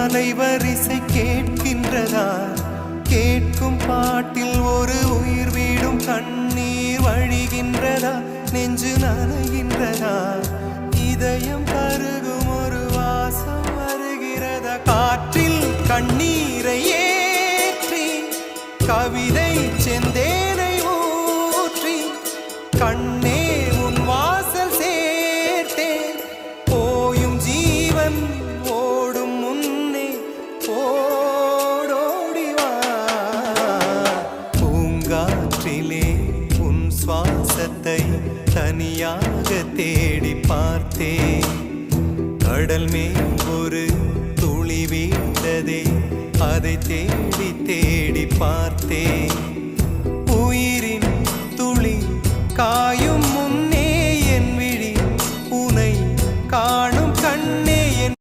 அலைவரிசை கேட்கின்றதா? கேட்கும் பாட்டில் ஒரு உயிர் வீடும் கண்ணீர் வழிகின்றதா? நெஞ்சு நனைகின்றதா? இதயம் கருகும் ஒரு வாசம் வருகிறதா? காற்றில் கண்ணீரை ஏற்றி கவிதை செந்தேனை ஊற்றி கண்ணே உன் வாசல் சேர்த்தேன். போயும் ஜீவன் ஓடும் முன்னே ஓடோடிவா. பூங்காற்றிலே உன் சுவாசத்தை தனியாக தேடி பார்த்தேன். கடல் மேல் ஒரு துளி வீழ்ந்ததே, அதை தேடி தேடி பார்த்தேன். உயிரின் துளி காயும்